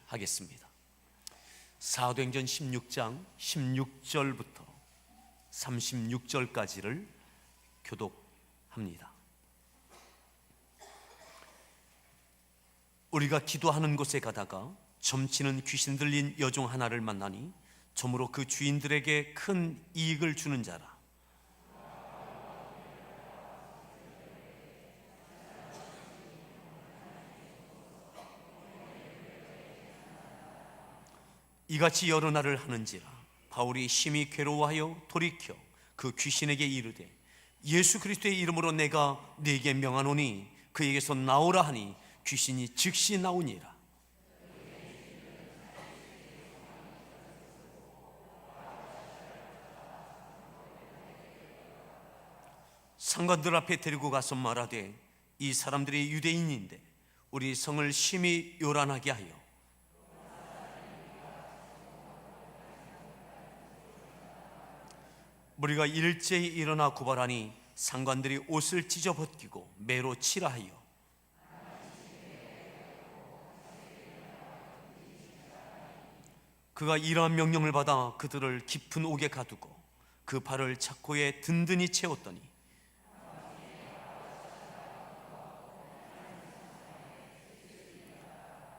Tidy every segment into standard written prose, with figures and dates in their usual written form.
하겠습니다. 사도행전 16장 16절부터 36절까지를 교독합니다. 우리가 기도하는 곳에 가다가 점치는 귀신 들린 여종 하나를 만나니 점으로 그 주인들에게 큰 이익을 주는 자라. 이같이 여러 날을 하는지라 바울이 심히 괴로워하여 돌이켜 그 귀신에게 이르되 예수 그리스도의 이름으로 내가 네게 명하노니 그에게서 나오라 하니 귀신이 즉시 나오니라. 상관들 앞에 데리고 가서 말하되 이 사람들이 유대인인데 우리 성을 심히 요란하게 하여 무리가 일제히 일어나 고발하니 상관들이 옷을 찢어 벗기고 매로 치라 하여 그가 이러한 명령을 받아 그들을 깊은 옥에 가두고 그 발을 착고에 든든히 채웠더니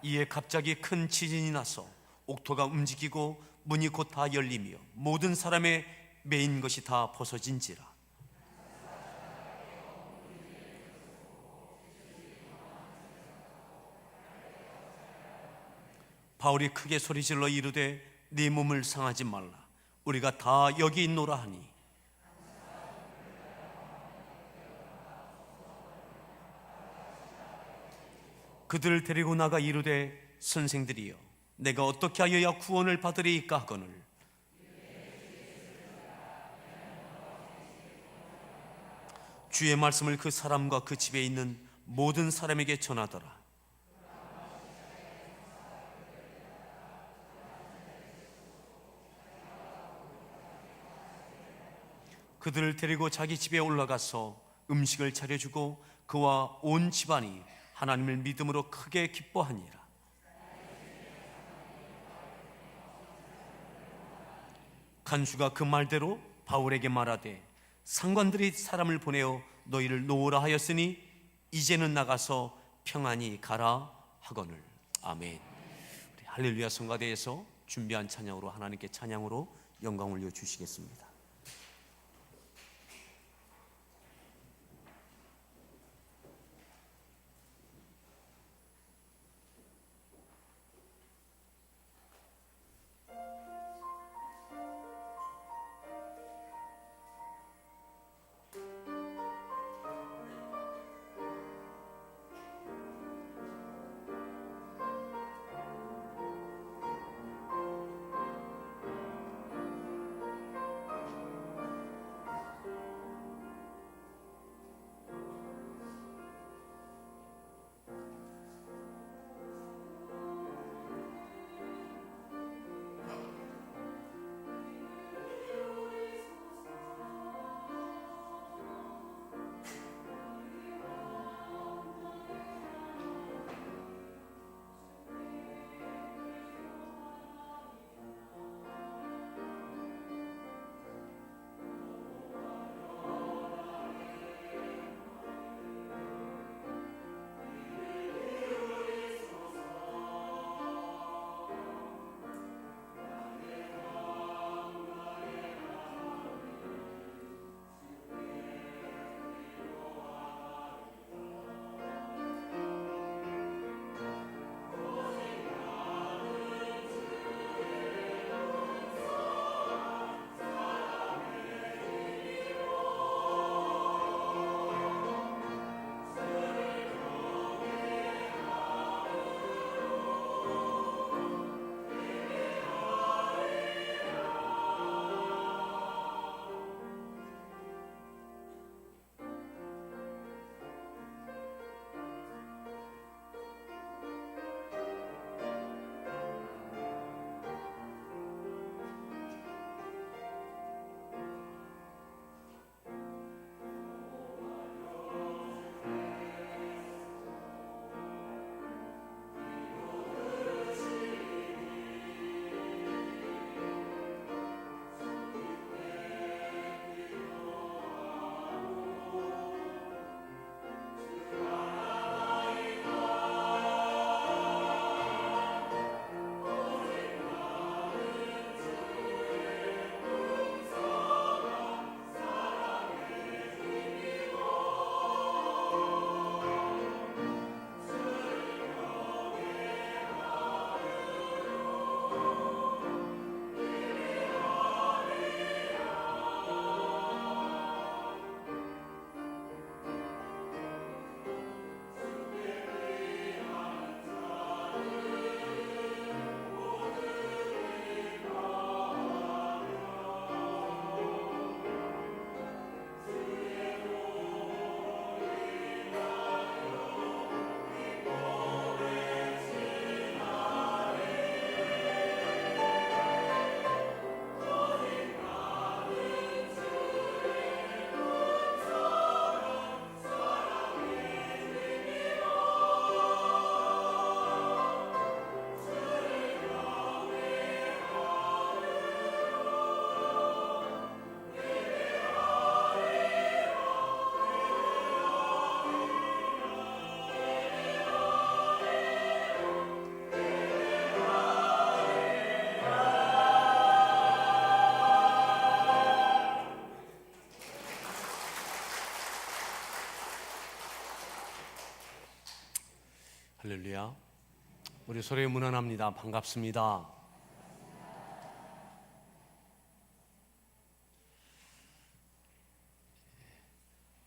이에 갑자기 큰 지진이 나서 옥토가 움직이고 문이 곧 다 열리며 모든 사람의 매인 것이 다 벗어진지라. 바울이 크게 소리질러 이르되 네 몸을 상하지 말라 우리가 다 여기 있노라 하니 그들을 데리고 나가 이르되 선생들이여 내가 어떻게 하여야 구원을 받으리이까 하거늘 주의 말씀을 그 사람과 그 집에 있는 모든 사람에게 전하더라. 그들을 데리고 자기 집에 올라가서 음식을 차려주고 그와 온 집안이 하나님을 믿음으로 크게 기뻐하니라. 간수가 그 말대로 바울에게 말하되 상관들이 사람을 보내어 너희를 놓으라 하였으니 이제는 나가서 평안히 가라 하거늘. 아멘. 우리 할렐루야 성가대에서 준비한 찬양으로 하나님께 찬양으로 영광 올려 주시겠습니다. 할렐루야. 우리 소리 문안합니다. 반갑습니다.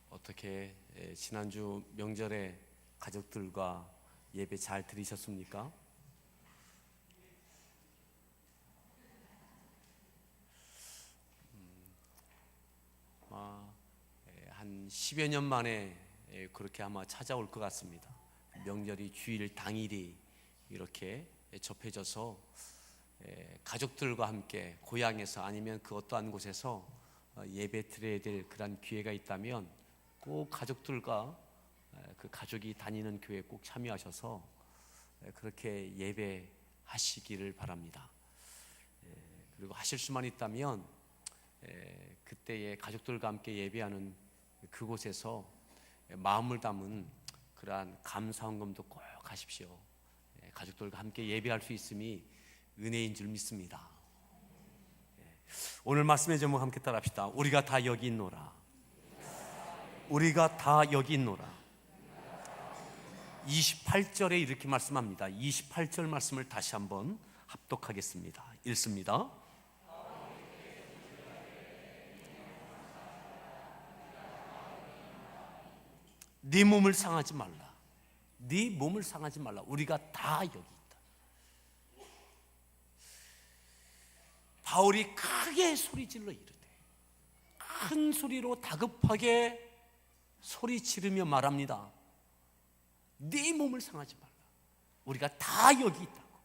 어떻게 지난주 명절에 가족들과 예배 잘 드리셨습니까? 한 10여 년 만에 그렇게 아마 찾아올 것 같습니다. 명절이 주일 당일이 이렇게 접해져서 가족들과 함께 고향에서 아니면 그 어떠한 곳에서 예배 드려야 될 그런 기회가 있다면 꼭 가족들과 그 가족이 다니는 교회에 꼭 참여하셔서 그렇게 예배하시기를 바랍니다. 그리고 하실 수만 있다면 그때의 가족들과 함께 예배하는 그곳에서 마음을 담은 그러한 감사헌금도 꼭 하십시오. 가족들과 함께 예배할 수 있음이 은혜인 줄 믿습니다. 오늘 말씀의 제목 함께 따라합시다. 우리가 다 여기 있노라. 우리가 다 여기 있노라. 28절에 이렇게 말씀합니다. 28절 말씀을 다시 한번 합독하겠습니다. 읽습니다. 네 몸을 상하지 말라. 네 몸을 상하지 말라. 우리가 다 여기 있다. 바울이 크게 소리질러 이르되 큰 소리로 다급하게 소리 지르며 말합니다. 네 몸을 상하지 말라. 우리가 다 여기 있다고.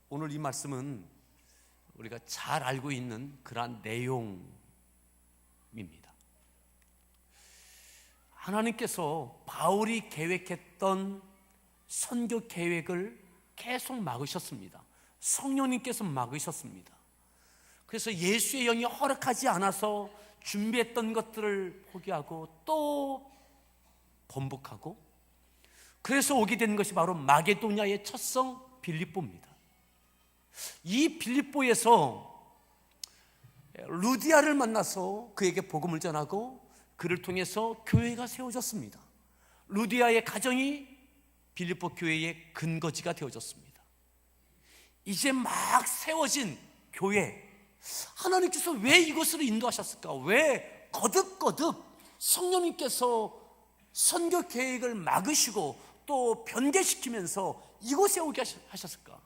오늘 이 말씀은 우리가 잘 알고 있는 그러한 내용입니다. 하나님께서 바울이 계획했던 선교 계획을 계속 막으셨습니다. 성령님께서 막으셨습니다. 그래서 예수의 영이 허락하지 않아서 준비했던 것들을 포기하고 또 번복하고, 그래서 오게 된 것이 바로 마게도냐의 첫 성 빌립보입니다. 이 빌립보에서 루디아를 만나서 그에게 복음을 전하고 그를 통해서 교회가 세워졌습니다. 루디아의 가정이 빌립보 교회의 근거지가 되어졌습니다. 이제 막 세워진 교회, 하나님께서 왜 이곳으로 인도하셨을까? 왜 거듭거듭 성령님께서 선교 계획을 막으시고 또 변개시키면서 이곳에 오게 하셨을까?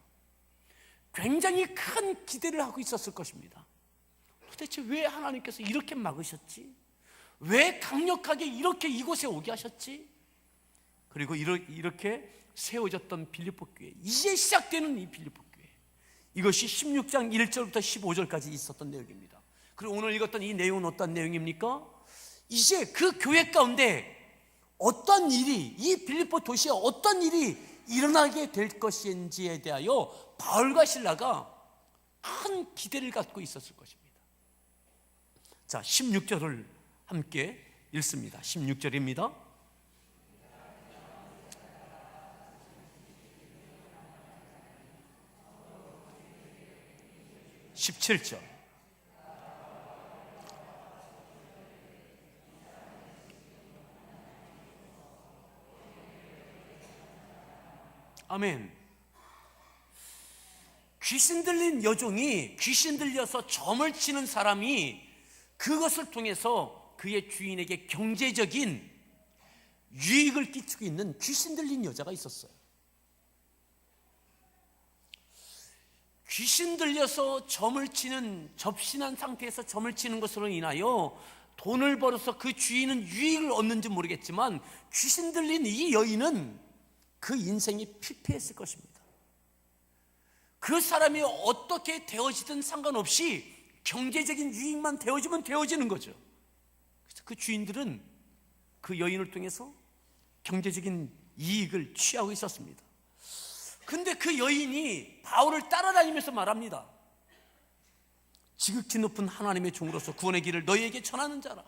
굉장히 큰 기대를 하고 있었을 것입니다. 도대체 왜 하나님께서 이렇게 막으셨지? 왜 강력하게 이렇게 이곳에 오게 하셨지? 그리고 이렇게 세워졌던 빌립보 교회, 이제 시작되는 이 빌립보 교회, 이것이 16장 1절부터 15절까지 있었던 내용입니다. 그리고 오늘 읽었던 이 내용은 어떤 내용입니까? 이제 그 교회 가운데 어떤 일이, 이 빌립보 도시에 어떤 일이 일어나게 될 것인지에 대하여 바울과 실라가 큰 기대를 갖고 있었을 것입니다. 자, 16절을 함께 읽습니다. 16절입니다. (17절) 아멘. 귀신 들린 여종이 귀신 들려서 점을 치는 사람이 그것을 통해서 그의 주인에게 경제적인 유익을 끼치고 있는 귀신 들린 여자가 있었어요. 귀신 들려서 점을 치는, 접신한 상태에서 점을 치는 것으로 인하여 돈을 벌어서 그 주인은 유익을 얻는지 모르겠지만 귀신 들린 이 여인은 그 인생이 피폐했을 것입니다. 그 사람이 어떻게 되어지든 상관없이 경제적인 유익만 되어지면 되어지는 거죠. 그래서 그 주인들은 그 여인을 통해서 경제적인 이익을 취하고 있었습니다. 근데 그 여인이 바울을 따라다니면서 말합니다. 지극히 높은 하나님의 종으로서 구원의 길을 너희에게 전하는 자라.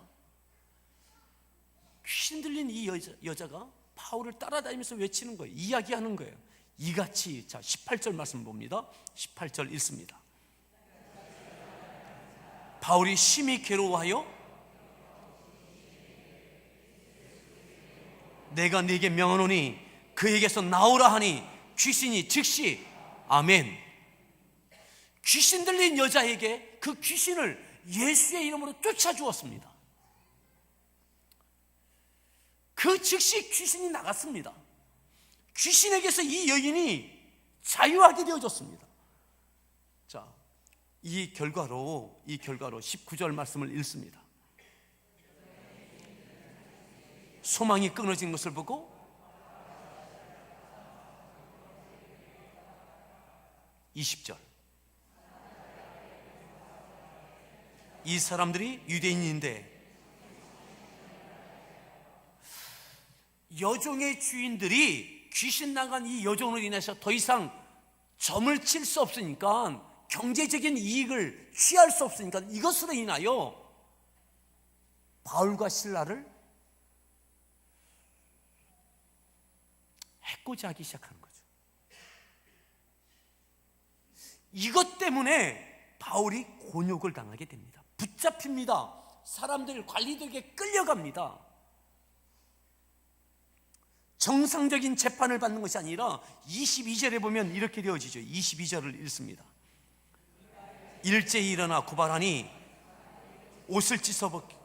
귀신 들린 이 여자가 바울을 따라다니면서 외치는 거예요. 이야기하는 거예요. 이같이, 자 18절 말씀 봅니다. 18절 읽습니다. 바울이 심히 괴로워하여 내가 네게 명하노니 그에게서 나오라 하니 귀신이 즉시 아멘. 귀신 들린 여자에게 그 귀신을 예수의 이름으로 쫓아주었습니다. 그 즉시 귀신이 나갔습니다. 귀신에게서 이 여인이 자유하게 되어졌습니다. 자, 이 결과로 19절 말씀을 읽습니다. 소망이 끊어진 것을 보고 20절, 이 사람들이 유대인인데 여종의 주인들이 귀신 나간 이 여종으로 인해서 더 이상 점을 칠 수 없으니까, 경제적인 이익을 취할 수 없으니까 이것으로 인하여 바울과 실라를 해코지 하기 시작하는 거죠. 이것 때문에 바울이 곤욕을 당하게 됩니다. 붙잡힙니다. 사람들, 관리들에게 끌려갑니다. 정상적인 재판을 받는 것이 아니라 22절에 보면 이렇게 되어지죠. 22절을 읽습니다. 일제히 일어나 고발하니 옷을 찢어벗기고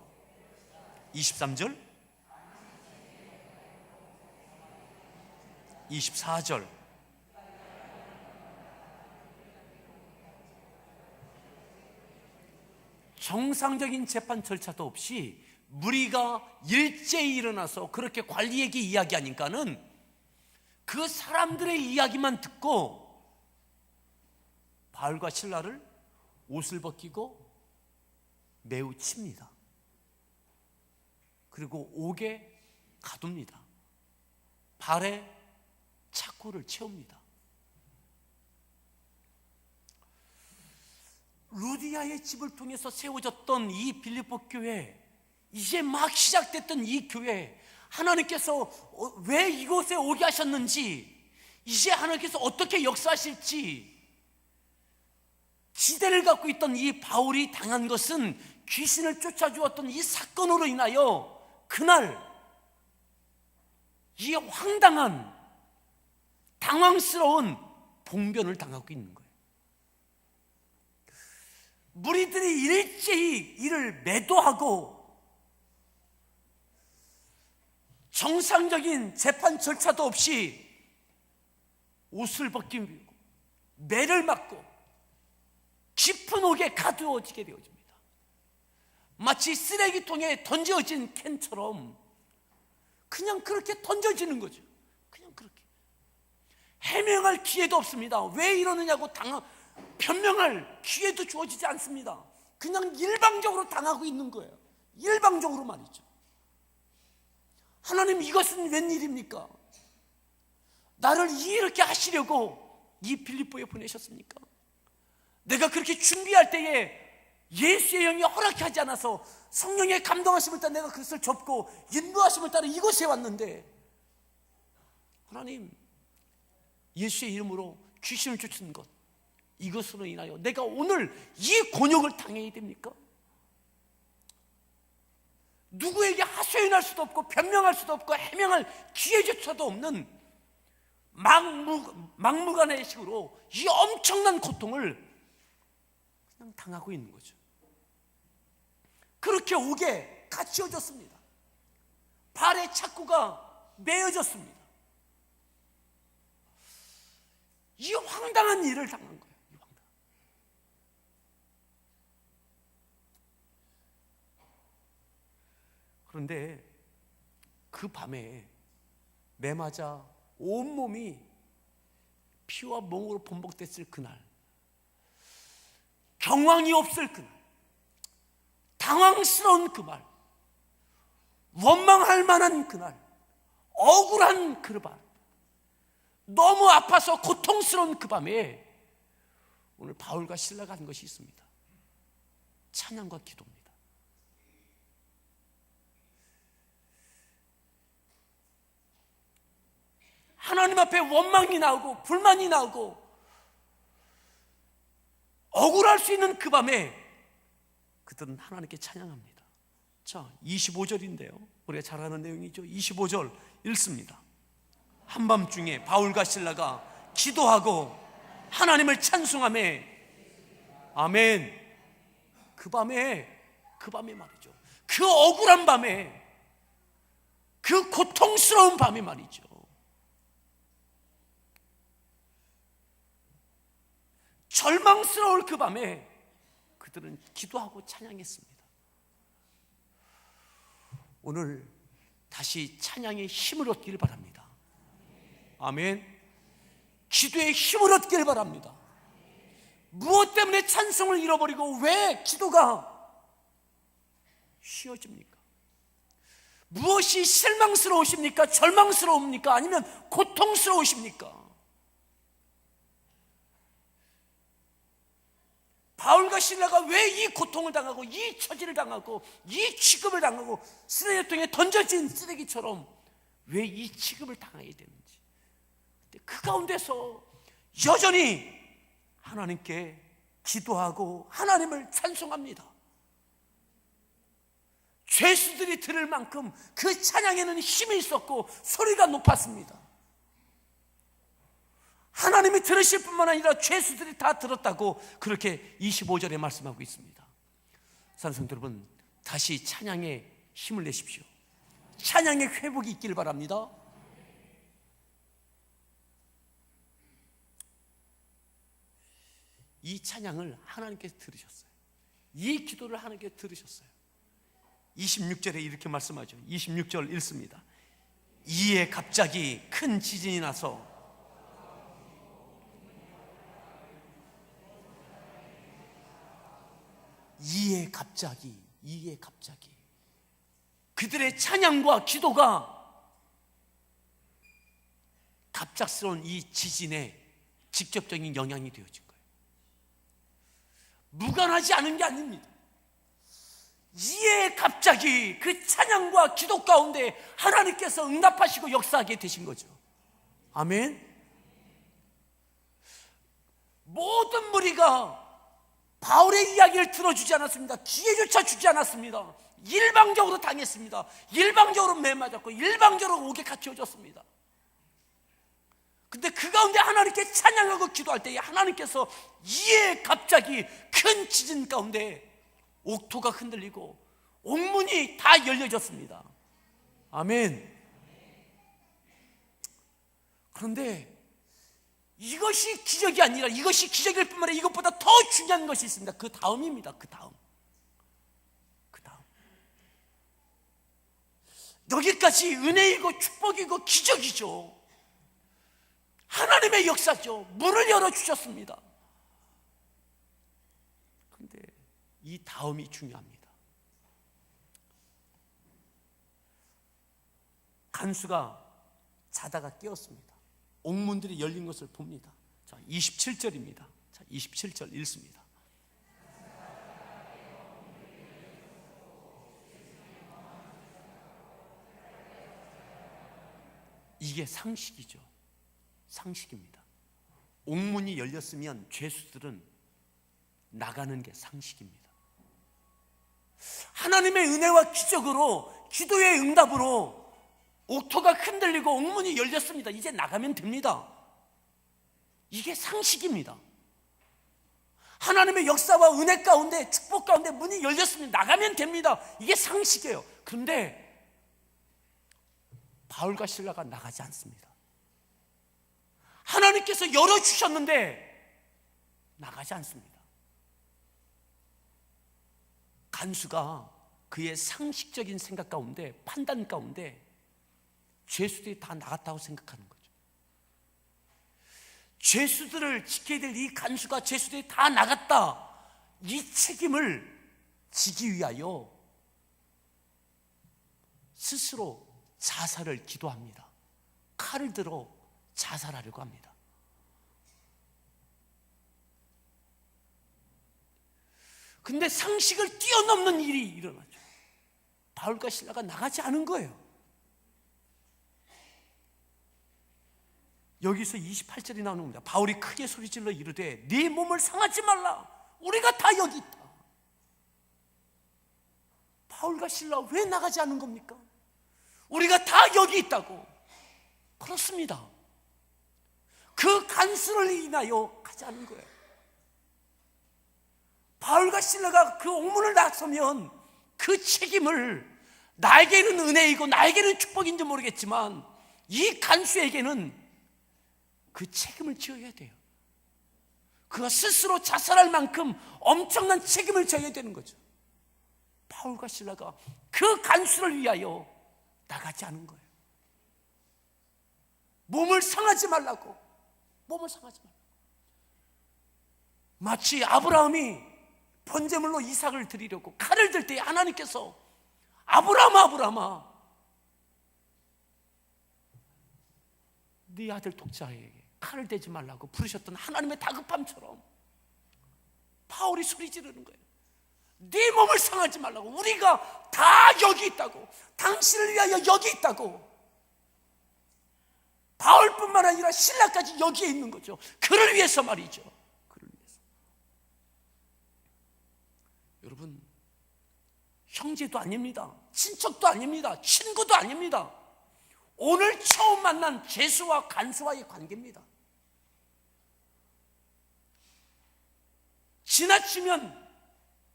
23절, 24절, 정상적인 재판 절차도 없이 무리가 일제히 일어나서 그렇게 관리에게 이야기하니까는 그 사람들의 이야기만 듣고 바울과 실라를 옷을 벗기고 매우 칩니다. 그리고 옥에 가둡니다. 발에 차쿠를 채웁니다. 루디아의 집을 통해서 세워졌던 이 빌립보 교회, 이제 막 시작됐던 이 교회, 하나님께서 왜 이곳에 오게 하셨는지, 이제 하나님께서 어떻게 역사하실지 기대를 갖고 있던 이 바울이 당한 것은 귀신을 쫓아주었던 이 사건으로 인하여 그날 이 황당한, 당황스러운 봉변을 당하고 있는 거예요. 무리들이 일제히 이를 매도하고 정상적인 재판 절차도 없이 옷을 벗기고 매를 맞고 깊은 옥에 가두어지게 되어집니다. 마치 쓰레기통에 던져진 캔처럼 그냥 그렇게 던져지는 거죠. 그냥 그렇게 해명할 기회도 없습니다. 왜 이러느냐고 변명할 기회도 주어지지 않습니다. 그냥 일방적으로 당하고 있는 거예요. 일방적으로 말이죠. 하나님, 이것은 웬일입니까? 나를 이렇게 하시려고 이 빌립보에 보내셨습니까? 내가 그렇게 준비할 때에 예수의 영이 허락하지 않아서 성령의 감동하심을 따라 내가 그것을 접고 인도하심을 따라 이곳에 왔는데, 하나님, 예수의 이름으로 귀신을 쫓는 것, 이것으로 인하여 내가 오늘 이 곤욕을 당해야 됩니까? 누구에게 하소연할 수도 없고 변명할 수도 없고 해명할 기회조차도 없는 막무가내의 식으로 이 엄청난 고통을 그냥 당하고 있는 거죠. 그렇게 옥에 갇혀졌습니다. 발에 차쿠가 매어졌습니다. 이 황당한 일을 당한 거예요. 그런데 그 밤에 매 맞아 온몸이 피와 멍으로 범벅됐을 그날, 경황이 없을 그날, 당황스러운 그날, 원망할 만한 그날, 억울한 그 밤, 너무 아파서 고통스러운 그 밤에 오늘 바울과 실라가 한 것이 있습니다. 찬양과 기도입니다. 하나님 앞에 원망이 나오고 불만이 나오고 억울할 수 있는 그 밤에 그들은 하나님께 찬양합니다. 자, 25절인데요 우리가 잘 아는 내용이죠. 25절 읽습니다. 한밤중에 바울과 실라가 기도하고 하나님을 찬송하며, 아멘. 그 밤에 말이죠. 그 억울한 밤에, 그 고통스러운 밤에 말이죠. 절망스러울 그 밤에 그들은 기도하고 찬양했습니다. 오늘 다시 찬양의 힘을 얻기를 바랍니다. 아멘. 기도의 힘을 얻기를 바랍니다. 무엇 때문에 찬송을 잃어버리고 왜 기도가 쉬어집니까? 무엇이 실망스러우십니까? 절망스러웁니까? 아니면 고통스러우십니까? 바울과 실라가 왜 이 고통을 당하고 이 처지를 당하고 이 취급을 당하고 쓰레기통에 던져진 쓰레기처럼 왜 이 취급을 당해야 되는지, 그 가운데서 여전히 하나님께 기도하고 하나님을 찬송합니다. 죄수들이 들을 만큼 그 찬양에는 힘이 있었고 소리가 높았습니다. 하나님이 들으실 뿐만 아니라 죄수들이 다 들었다고 그렇게 25절에 말씀하고 있습니다. 사랑하는 성도 여러분, 다시 찬양에 힘을 내십시오. 찬양의 회복이 있기를 바랍니다. 이 찬양을 하나님께서 들으셨어요. 이 기도를 하나님께서 들으셨어요. 26절에 이렇게 말씀하죠. 26절 읽습니다. 이에 갑자기 큰 지진이 나서 이에 갑자기 그들의 찬양과 기도가 갑작스러운 이 지진에 직접적인 영향이 되어진 거예요. 무관하지 않은 게 아닙니다. 이에 갑자기 그 찬양과 기도 가운데 하나님께서 응답하시고 역사하게 되신 거죠. 아멘. 모든 무리가 바울의 이야기를 들어주지 않았습니다. 기회조차 주지 않았습니다. 일방적으로 당했습니다. 일방적으로 매맞았고 일방적으로 옥에 갇혀졌습니다. 근데 그 가운데 하나님께 찬양하고 기도할 때에 하나님께서 이에 갑자기 큰 지진 가운데 옥토가 흔들리고 옥문이 다 열려졌습니다. 아멘. 그런데 이것이 기적이 아니라, 이것이 기적일 뿐만 아니라 이것보다 더 중요한 것이 있습니다. 그 다음입니다. 그 다음. 여기까지 은혜이고 축복이고 기적이죠. 하나님의 역사죠. 문을 열어주셨습니다. 그런데 이 다음이 중요합니다. 간수가 자다가 깨었습니다. 옥문들이 열린 것을 봅니다. 자, 27절입니다. 자, 27절 읽습니다. 이게 상식이죠. 상식입니다. 옥문이 열렸으면 죄수들은 나가는 게 상식입니다. 하나님의 은혜와 기적으로, 기도의 응답으로 옥토가 흔들리고 옥문이 열렸습니다. 이제 나가면 됩니다. 이게 상식입니다. 하나님의 역사와 은혜 가운데, 축복 가운데 문이 열렸습니다. 나가면 됩니다. 이게 상식이에요. 그런데 바울과 실라가 나가지 않습니다. 하나님께서 열어주셨는데 나가지 않습니다. 간수가 그의 상식적인 생각 가운데, 판단 가운데 죄수들이 다 나갔다고 생각하는 거죠. 죄수들을 지켜야 될 이 간수가 죄수들이 다 나갔다, 이 책임을 지기 위하여 스스로 자살을 기도합니다. 칼을 들어 자살하려고 합니다. 근데 상식을 뛰어넘는 일이 일어나죠. 바울과 실라가 나가지 않은 거예요. 여기서 28절이 나오는 겁니다. 바울이 크게 소리질러 이르되 네 몸을 상하지 말라. 우리가 다 여기 있다. 바울과 실라 왜 나가지 않은 겁니까? 우리가 다 여기 있다고. 그렇습니다. 그 간수를 인하여 가지 않은 거예요. 바울과 실라가 그 옥문을 나서면 그 책임을, 나에게는 은혜이고 나에게는 축복인지 모르겠지만 이 간수에게는 그 책임을 지어야 돼요. 그가 스스로 자살할 만큼 엄청난 책임을 져야 되는 거죠. 바울과 실라가 그 간수를 위하여 나가지 않은 거예요. 몸을 상하지 말라고. 몸을 상하지 말라고. 마치 아브라함이 번제물로 이삭을 드리려고 칼을 들 때 하나님께서 아브라함아 네 아들 독자에게 칼을 대지 말라고 부르셨던 하나님의 다급함처럼 바울이 소리 지르는 거예요. 네 몸을 상하지 말라고. 우리가 다 여기 있다고. 당신을 위하여 여기 있다고. 바울뿐만 아니라 신라까지 여기에 있는 거죠. 그를 위해서 말이죠. 그를 위해서. 여러분, 형제도 아닙니다. 친척도 아닙니다. 친구도 아닙니다. 오늘 처음 만난 죄수와 간수와의 관계입니다. 지나치면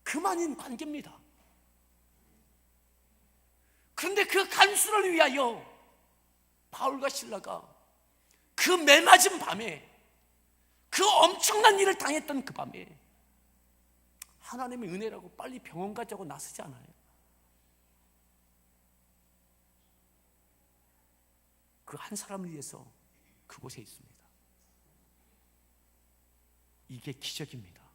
그만인 관계입니다. 그런데 그 간수를 위하여 바울과 실라가 그 매맞은 밤에, 그 엄청난 일을 당했던 그 밤에 하나님의 은혜라고 빨리 병원 가자고 나서지 않아요. 그 한 사람을 위해서 그곳에 있습니다. 이게 기적입니다.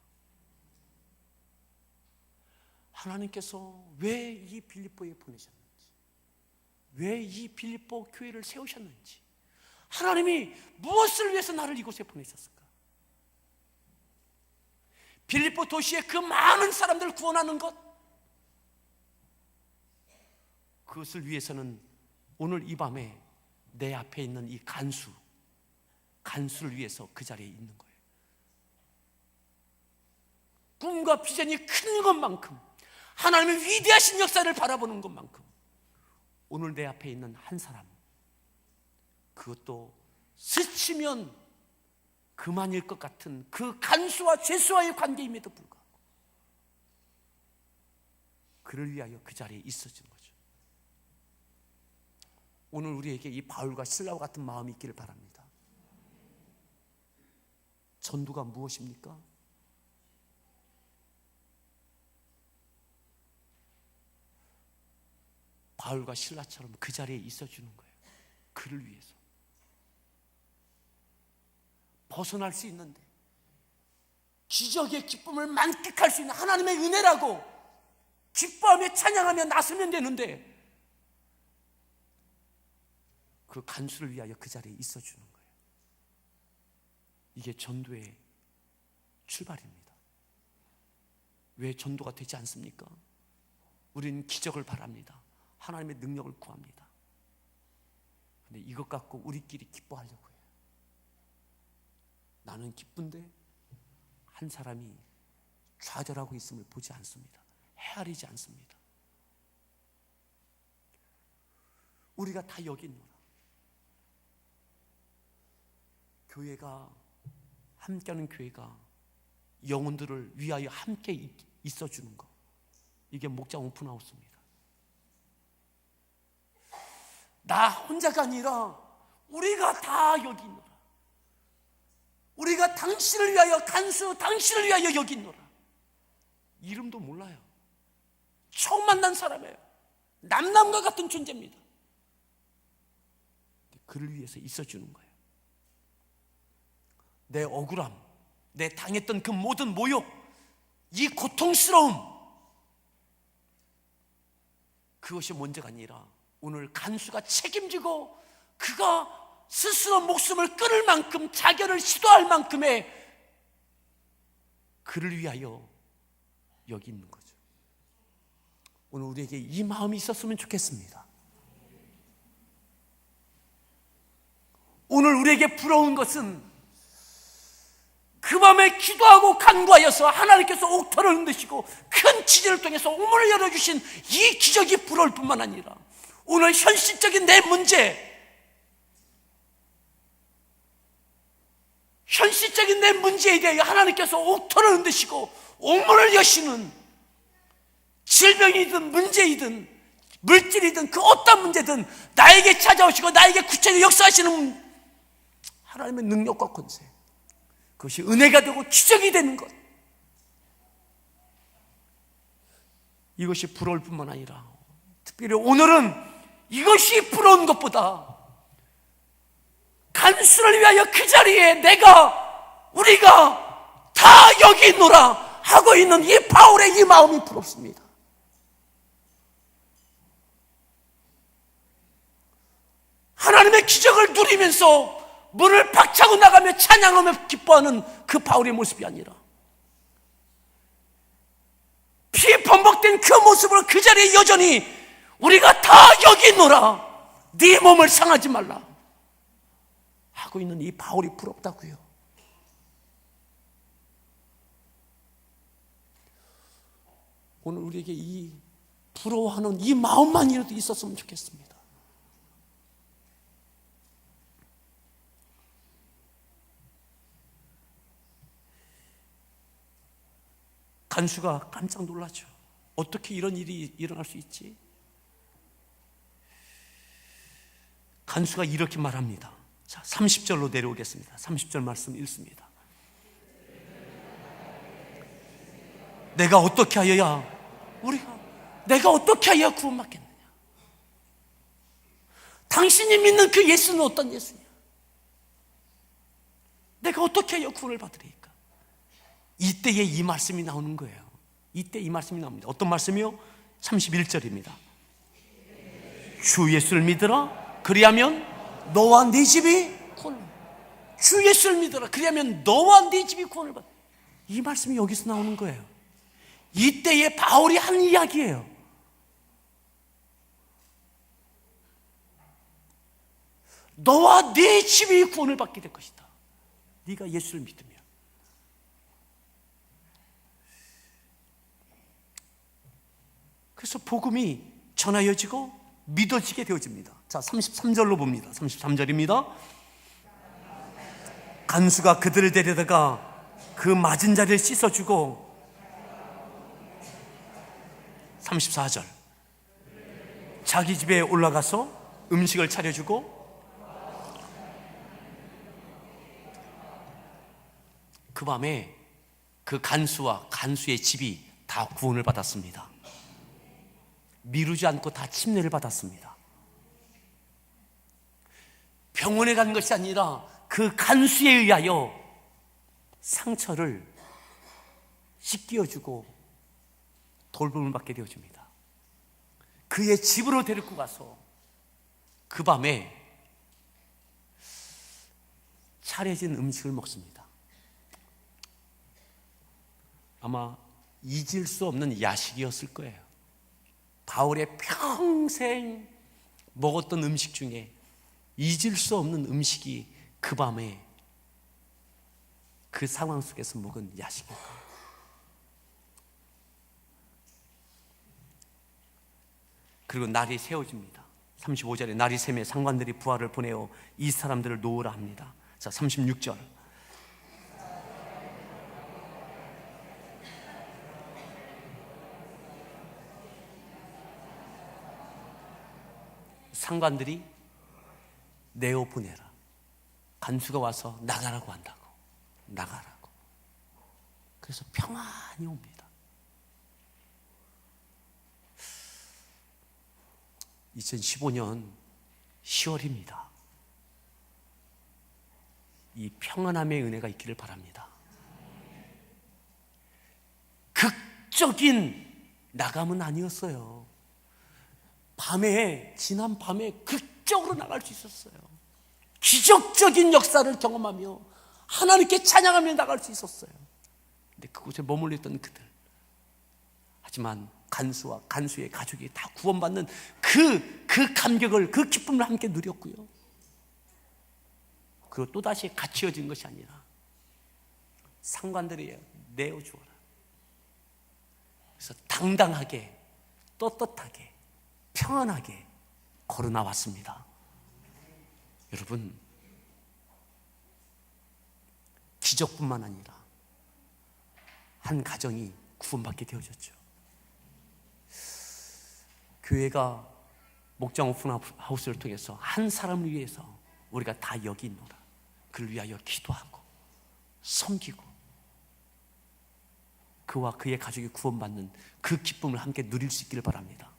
하나님께서 왜 이 빌립보에 보내셨는지, 왜 이 빌립보 교회를 세우셨는지, 하나님이 무엇을 위해서 나를 이곳에 보내셨을까? 빌립보 도시의 그 많은 사람들을 구원하는 것, 그것을 위해서는 오늘 이 밤에 내 앞에 있는 이 간수를 위해서 그 자리에 있는 거예요. 꿈과 비전이 큰 것만큼, 하나님의 위대하신 역사를 바라보는 것만큼 오늘 내 앞에 있는 한 사람, 그것도 스치면 그만일 것 같은 그 간수와 죄수와의 관계임에도 불구하고 그를 위하여 그 자리에 있어지는 거죠. 오늘 우리에게 이 바울과 실라와 같은 마음이 있기를 바랍니다. 전도가 무엇입니까? 바울과 실라처럼 그 자리에 있어주는 거예요. 그를 위해서. 벗어날 수 있는데, 기적의 기쁨을 만끽할 수 있는 하나님의 은혜라고 기뻐하며 찬양하며 나서면 되는데, 그 간수를 위하여 그 자리에 있어주는 거예요. 이게 전도의 출발입니다. 왜 전도가 되지 않습니까? 우리는 기적을 바랍니다. 하나님의 능력을 구합니다. 그런데 이것 갖고 우리끼리 기뻐하려고 해요. 나는 기쁜데 한 사람이 좌절하고 있음을 보지 않습니다. 헤아리지 않습니다. 우리가 다 여기 있노라. 교회가, 함께하는 교회가 영혼들을 위하여 함께 있어주는 것, 이게 목장 오픈하우스입니다. 나 혼자가 아니라 우리가 다 여기 있노라. 우리가 당신을 위하여 간수, 당신을 위하여 여기 있노라. 이름도 몰라요. 처음 만난 사람이에요. 남남과 같은 존재입니다. 그를 위해서 있어주는 거예요. 내 억울함, 내 당했던 그 모든 모욕, 이 고통스러움, 그것이 문제가 아니라 오늘 간수가 책임지고 그가 스스로 목숨을 끊을 만큼, 자결을 시도할 만큼의 그를 위하여 여기 있는 거죠. 오늘 우리에게 이 마음이 있었으면 좋겠습니다. 오늘 우리에게 부러운 것은 그 밤에 기도하고 간구하여서 하나님께서 옥터를 흔드시고 큰 지진을 통해서 옥문을 열어주신 이 기적이 부러울 뿐만 아니라 오늘 현실적인 내 문제, 현실적인 내 문제에 대하여 하나님께서 옥토를 흔드시고 옥문을 여시는, 질병이든 문제이든 물질이든 그 어떤 문제든 나에게 찾아오시고 나에게 구체적으로 역사하시는 하나님의 능력과 권세, 그것이 은혜가 되고 기적이 되는 것, 이것이 부러울 뿐만 아니라 특별히 오늘은 이것이 부러운 것보다 간수를 위하여 그 자리에 우리가 다 여기 있노라 하고 있는 이 바울의 이 마음이 부럽습니다. 하나님의 기적을 누리면서 문을 박차고 나가며 찬양하며 기뻐하는 그 바울의 모습이 아니라 피 범벅된 그 모습으로 그 자리에 여전히 우리가 다 여기 있노라, 네 몸을 상하지 말라 하고 있는 이 바울이 부럽다고요. 오늘 우리에게 이 부러워하는 이 마음만이라도 있었으면 좋겠습니다. 간수가 깜짝 놀라죠. 어떻게 이런 일이 일어날 수 있지? 간수가 이렇게 말합니다. 자, 30절로 내려오겠습니다. 30절 말씀 읽습니다. 내가 어떻게 하여야 구원받겠느냐? 당신이 믿는 그 예수는 어떤 예수냐? 내가 어떻게 하여 구원을 받으리까? 이때에 이 말씀이 나오는 거예요. 이때 이 말씀이 나옵니다. 어떤 말씀이요? 31절입니다. 주 예수를 믿으라, 그리하면 너와 네 집이 구원을 받아. 주 예수를 믿어라, 그리하면 너와 네 집이 구원을 받아. 이 말씀이 여기서 나오는 거예요. 이때에 바울이 한 이야기예요. 너와 네 집이 구원을 받게 될 것이다. 네가 예수를 믿으면. 그래서 복음이 전하여지고 믿어지게 되어집니다. 자, 33절로 봅니다. 33절입니다. 간수가 그들을 데려다가 그 맞은 자리를 씻어주고, 34절, 자기 집에 올라가서 음식을 차려주고 그 밤에 그 간수와 간수의 집이 다 구원을 받았습니다. 미루지 않고 다 침례를 받았습니다. 병원에 간 것이 아니라 그 간수에 의하여 상처를 씻겨주고 돌봄을 받게 되어줍니다. 그의 집으로 데리고 가서 그 밤에 차려진 음식을 먹습니다. 아마 잊을 수 없는 야식이었을 거예요. 바울의 평생 먹었던 음식 중에 잊을 수 없는 음식이 그 밤에 그 상황 속에서 먹은 야식일 거예요. 그리고 날이 새어집니다. 35절에 날이 새매 상관들이 부하를 보내어 이 사람들을 놓으라 합니다. 자, 36절. 상관들이 내어 보내라. 간수가 와서 나가라고 한다고. 나가라고. 그래서 평안이 옵니다. 2015년 10월입니다. 이 평안함의 은혜가 있기를 바랍니다. 극적인 나감은 아니었어요. 지난 밤에 극적으로 나갈 수 있었어요. 기적적인 역사를 경험하며 하나님께 찬양하며 나갈 수 있었어요. 근데 그곳에 머물러 있던 그들, 하지만 간수와 간수의 가족이 다 구원받는 그 감격을, 그 기쁨을 함께 누렸고요. 그리고 또다시 갇혀진 것이 아니라 상관들이 내어주어라. 그래서 당당하게, 떳떳하게, 평안하게 걸어 나왔습니다. 여러분, 기적뿐만 아니라 한 가정이 구원받게 되어졌죠. 교회가 목장 오픈하우스를 통해서 한 사람을 위해서 우리가 다 여기 있노라. 그를 위하여 기도하고 섬기고 그와 그의 가족이 구원받는 그 기쁨을 함께 누릴 수 있기를 바랍니다.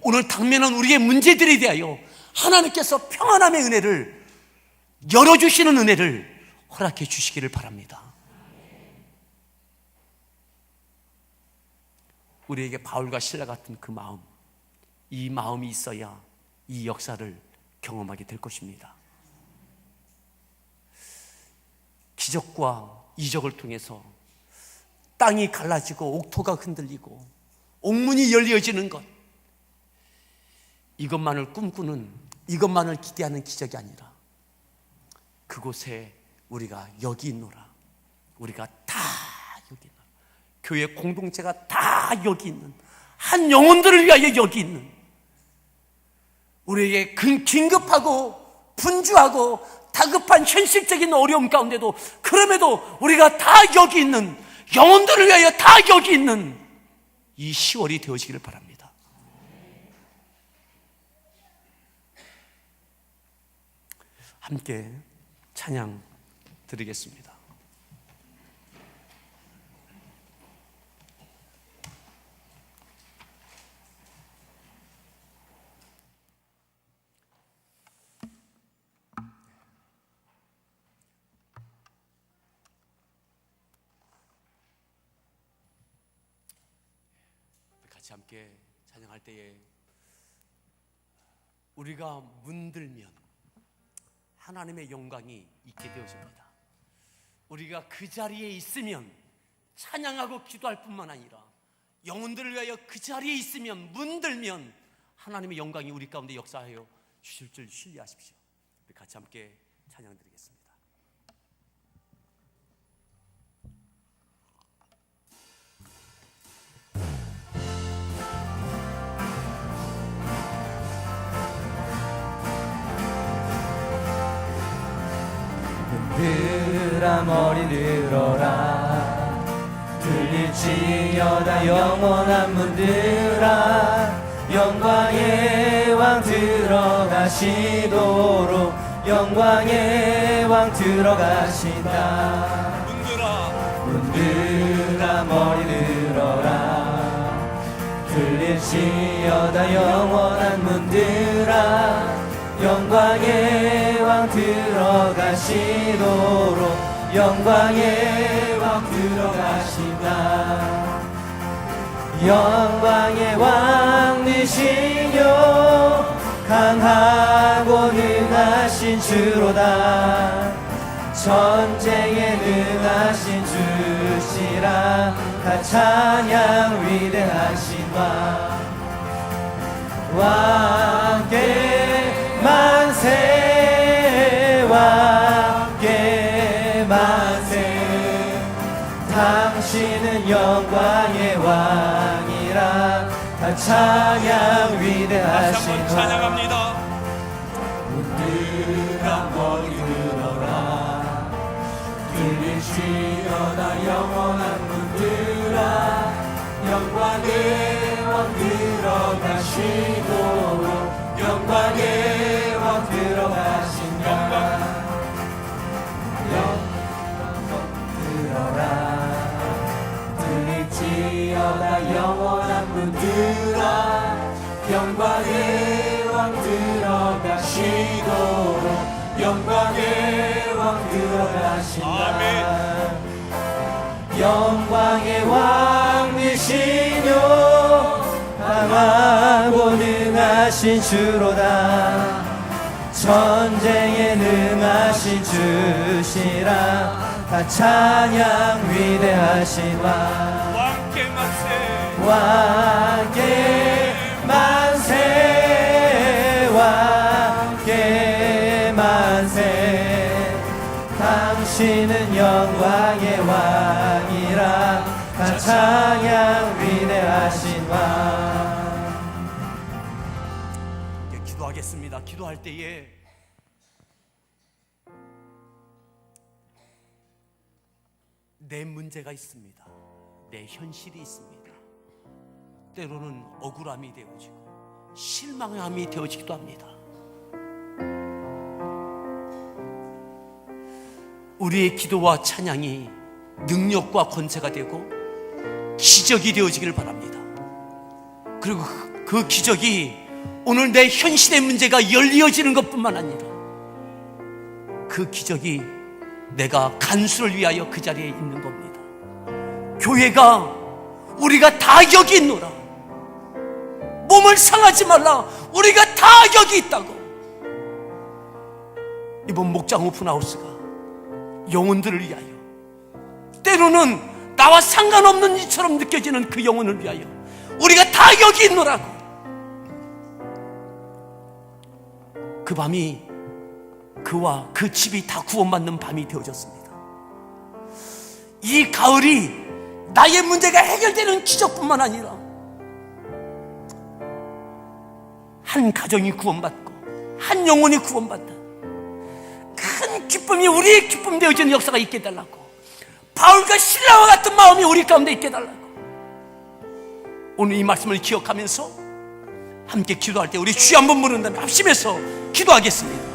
오늘 당면한 우리의 문제들에 대하여 하나님께서 평안함의 은혜를 열어주시는 은혜를 허락해 주시기를 바랍니다. 우리에게 바울과 실라 같은 그 마음, 이 마음이 있어야 이 역사를 경험하게 될 것입니다. 기적과 이적을 통해서 땅이 갈라지고 옥토가 흔들리고 옥문이 열려지는 것, 이것만을 꿈꾸는, 이것만을 기대하는 기적이 아니라 그곳에 우리가 여기 있노라, 우리가 다 여기 있노라, 교회 공동체가 다 여기 있는, 한 영혼들을 위하여 여기 있는, 우리에게 긴급하고 분주하고 다급한 현실적인 어려움 가운데도 그럼에도 우리가 다 여기 있는, 영혼들을 위하여 다 여기 있는 이 10월이 되어지기를 바랍니다. 함께 찬양 드리겠습니다. 같이 함께 찬양할 때에 우리가 문들면 하나님의 영광이 있게 되어집니다. 우리가 그 자리에 있으면 찬양하고 기도할 뿐만 아니라 영혼들을 위하여 그 자리에 있으면 문들면 하나님의 영광이 우리 가운데 역사하여 주실 줄 신뢰하십시오. 우리 같이 함께 찬양 드리겠습니다. 들아 머리 들어라 들릴지어다 영원한 문들아 영광의 왕 들어가시도록 영광의 왕 들어가신다. 문들아 머리 들어라 들릴지어다 영원한 문들아 영광의 왕 들어가시도록 영광의 왕 들어가신다. 영광의 왕이시뇨 강하고 능하신 주로다. 전쟁에 능하신 주시라 다 찬양 위대하신 왕께 만세와 함께 만세. 당신은 영광의 왕이라 다 찬양 위대하신 왕. 찬양합니다. 문들아 머리 들어라 들릴지어다 영원한 문들아 영광의 왕 들어가시도록 영광의 왕 들어가신다. 들어라 들릴지어다 영원한 문들아 영광의 왕 들어가시도록 영광의 왕 들어가신다. 아멘. 영광의 왕이시뇨 강하고 능하신 주로다. 전쟁에 능하신 주시라 다 찬양 위대하신 왕. 왕께 만세 왕께 만세 왕께 만세. 당신은 영광의 왕이라 다 찬양 위대하신 왕. 기도하겠습니다. 기도할 때에 내 문제가 있습니다. 내 현실이 있습니다. 때로는 억울함이 되어지고 실망함이 되어지기도 합니다. 우리의 기도와 찬양이 능력과 권세가 되고 기적이 되어지기를 바랍니다. 그리고 그 기적이 오늘 내 현실의 문제가 열리어지는 것뿐만 아니라 그 기적이 내가 간수를 위하여 그 자리에 있는 겁니다. 교회가 우리가 다 여기 있노라. 몸을 상하지 말라. 우리가 다 여기 있다고. 이번 목장 오픈하우스가 영혼들을 위하여, 때로는 나와 상관없는 일처럼 느껴지는 그 영혼을 위하여 우리가 다 여기 있노라고. 그 밤이 그와 그 집이 다 구원받는 밤이 되어졌습니다. 이 가을이 나의 문제가 해결되는 기적뿐만 아니라 한 가정이 구원받고 한 영혼이 구원받는 큰 기쁨이 우리의 기쁨 되어지는 역사가 있게 해달라고. 바울과 실라와 같은 마음이 우리 가운데 있게 해달라고. 오늘 이 말씀을 기억하면서 함께 기도할 때 우리 주여 한번 부른 다음에 합심해서 기도하겠습니다.